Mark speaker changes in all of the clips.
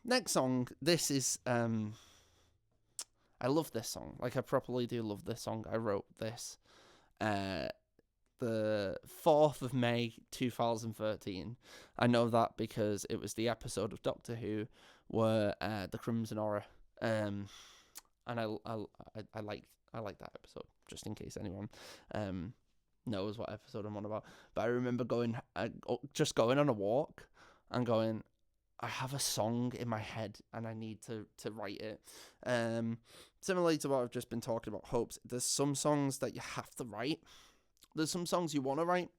Speaker 1: Next song. This is I love this song. Like, I properly do love this song. I wrote this the 4th of May 2013. I know that because it was the episode of Doctor Who where the Crimson Aura, and I like that episode, just in case anyone knows what episode I'm on about. But I remember going on a walk and going, I have a song in my head and I need to write it. Similarly to what I've just been talking about, hopes, there's some songs that you have to write. There's some songs you want to write.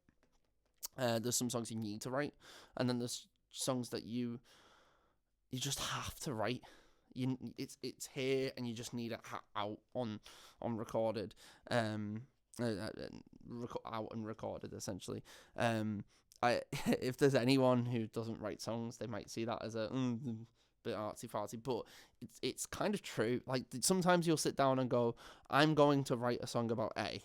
Speaker 1: There's some songs you need to write. And then there's songs that you just have to write. It's here and you just need it out on recorded. Out and recorded, essentially. If there's anyone who doesn't write songs, they might see that as a bit artsy-fartsy, but it's kind of true. Like, sometimes you'll sit down and go, I'm going to write a song about A.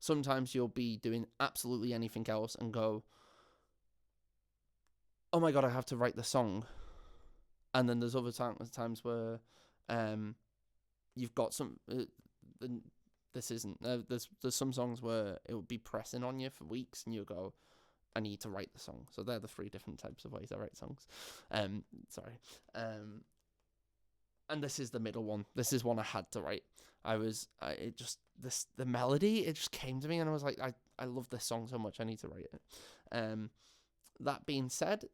Speaker 1: Sometimes you'll be doing absolutely anything else and go, oh my god, I have to write the song. And then there's other times where you've got some... this isn't... There's some songs where it will be pressing on you for weeks and you'll go, I need to write the song. So they're the 3 different types of ways I write songs. Sorry. And this is the middle one. This is one I had to write. The melody, it just came to me and I was like, I love this song so much, I need to write it. That being said,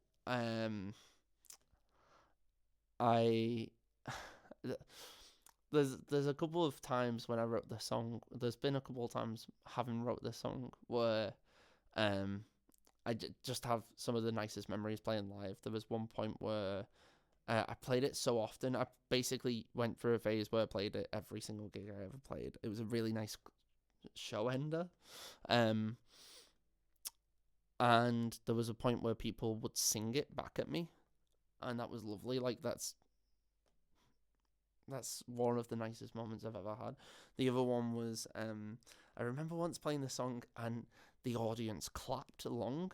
Speaker 1: there's a couple of times when I wrote this song, there's been a couple of times having wrote this song where I just have some of the nicest memories playing live. There was one point where I played it so often. I basically went through a phase where I played it every single gig I ever played. It was a really nice show ender. And there was a point where people would sing it back at me. And that was lovely. Like, that's one of the nicest moments I've ever had. The other one was, I remember once playing the song and the audience clapped along.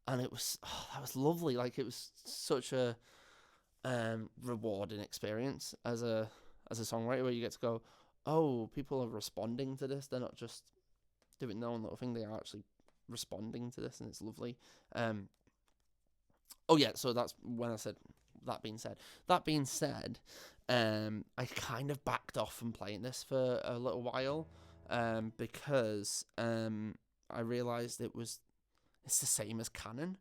Speaker 1: And that was lovely. Like, it was such a rewarding experience as a songwriter, where you get to go, oh, people are responding to this. They're not just doing their own little thing. They are actually responding to this, and it's lovely. So that's when I said, that being said, I kind of backed off from playing this for a little while, because I realised it's the same as Canon,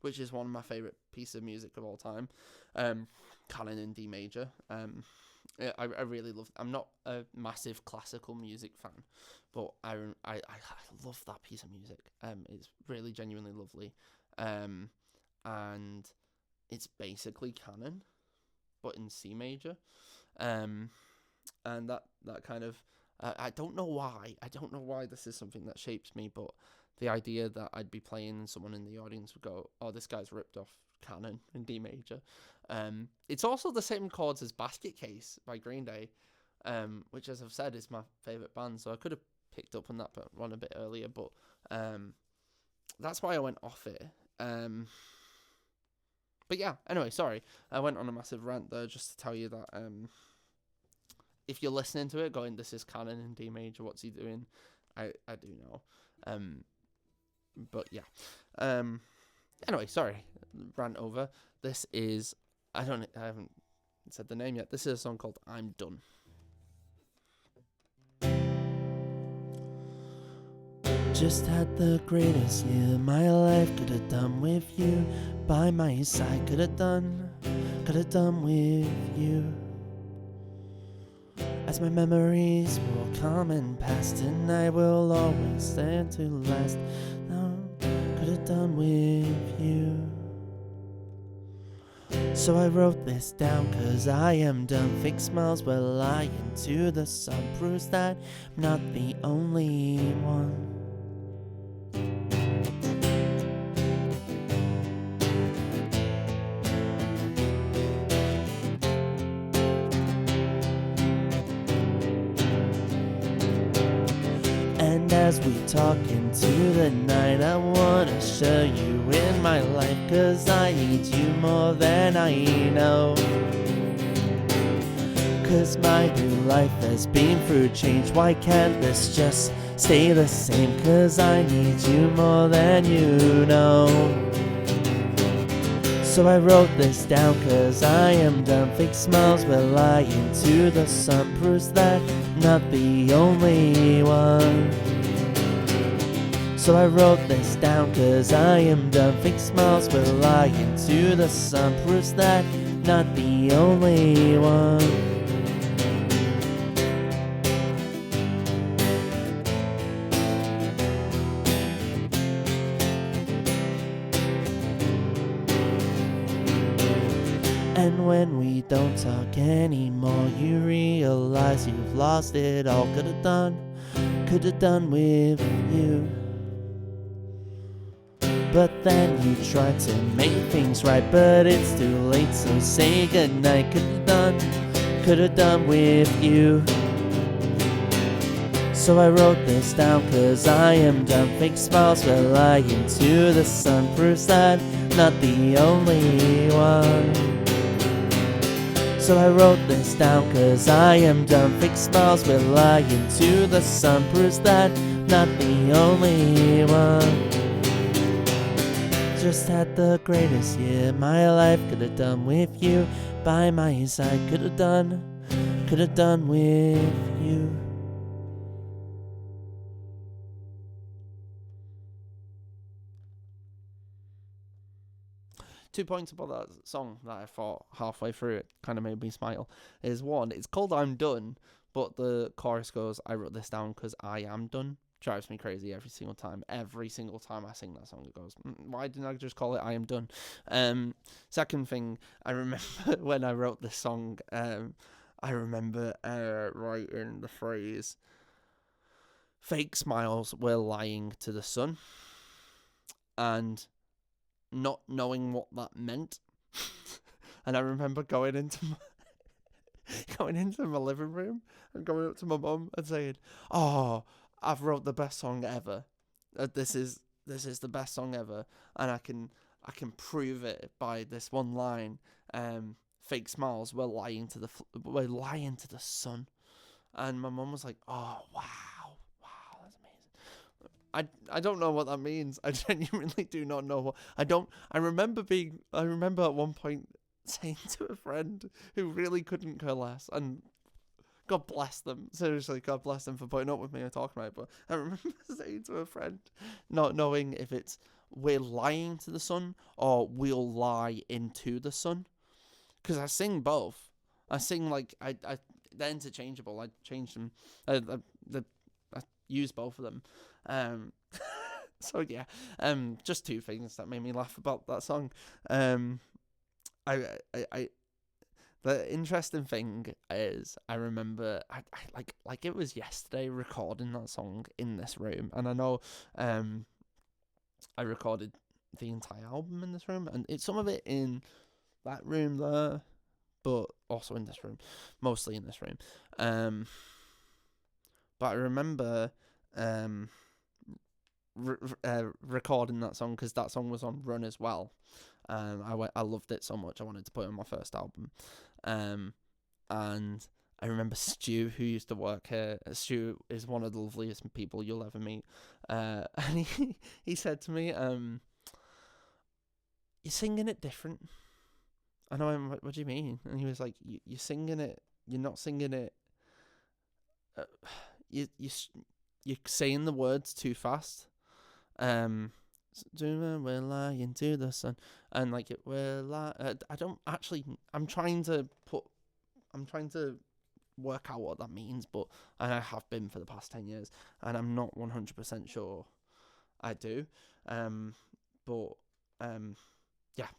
Speaker 1: which is one of my favourite pieces of music of all time. Canon in D major. I really love. I'm not a massive classical music fan, but I love that piece of music. It's really genuinely lovely. And it's basically Canon, but in C major. And that kind of, I don't know why this is something that shapes me, but the idea that I'd be playing and someone in the audience would go, oh, this guy's ripped off Canon in D major. It's also the same chords as Basket Case by Green Day, which, as I've said, is my favourite band, so I could have picked up on that one a bit earlier, but that's why I went off it. But yeah, anyway, sorry. I went on a massive rant there just to tell you that if you're listening to it going, this is Canon in D major, what's he doing? I do know. But yeah. Anyway, sorry. Rant over. This is... I haven't said the name yet. This is a song called I'm Done. Just had the greatest year my life could have done with you by my side. Could have done with you. As my memories will come and pass, tonight will always stand to last. No, could have done with you. So I wrote this down, cause I am done. Fake smiles were lying to the sun, proves that I'm not the only one. And as we talk into the night, I wanna show you in my life, 'cause I need you more than I know. 'Cause my new life has been through change, why can't this just stay the same? 'Cause I need you more than you know. So I wrote this down, 'cause I am done. Fake smiles, we're lying to the sun, proves that not the only one. So I wrote this down, 'cause I am done. Fake smiles, we're lying to the sun, proves that not the only one. And when we don't talk anymore, you realize you've lost it all. Could've done with you. But then you tried to make things right, but it's too late, so say goodnight. Could've done with you. So I wrote this down, 'cause I am done. Fake smiles, we're lying to the sun, proves that not the only one. So I wrote this down, 'cause I am done. Fake smiles, we're lying to the sun, proves that not the only one. Just had the greatest year my life, could've done with you by my side. Could've done with you. Two points about that song that I thought halfway through it kind of made me smile is, one, it's called I'm Done, but the chorus goes, I wrote this down 'cause I am done. Drives me crazy every single time. Every single time I sing that song, it goes, why didn't I just call it I Am Done? Second thing, I remember when I wrote this song, I remember writing the phrase, fake smiles were lying to the sun, and not knowing what that meant. And I remember going into my living room and going up to my mum and saying, "Oh, I've wrote the best song ever. This is the best song ever, and I can prove it by this one line. Fake smiles, we're lying to the sun." And my mum was like, "Oh, wow, that's amazing." I don't know what that means. I genuinely do not know what. I remember at one point saying to a friend who really couldn't care less, and God bless them. Seriously, God bless them for putting up with me and talking about it. But I remember saying to a friend, not knowing if it's we're lying to the sun or we'll lie into the sun. Because I sing both. I sing like, they're interchangeable. I change them. I use both of them. So yeah, just two things that made me laugh about that song. The interesting thing is, I remember, I like it was yesterday recording that song in this room, and I know, I recorded the entire album in this room, and it's some of it in that room there, but also in this room, mostly in this room. But I remember, recording that song because that song was on Run as well. I loved it so much I wanted to put it on my first album. And I remember Stu, who used to work here. Stu is one of the loveliest people you'll ever meet. And he said to me, "You're singing it different." And I went, "What do you mean?" And he was like, "You're singing it. You're not singing it. You're saying the words too fast. We're lying to the sun, and like it, I don't actually. I'm trying to work out what that means, and I have been for the past 10 years, and I'm not 100% sure I do. Yeah,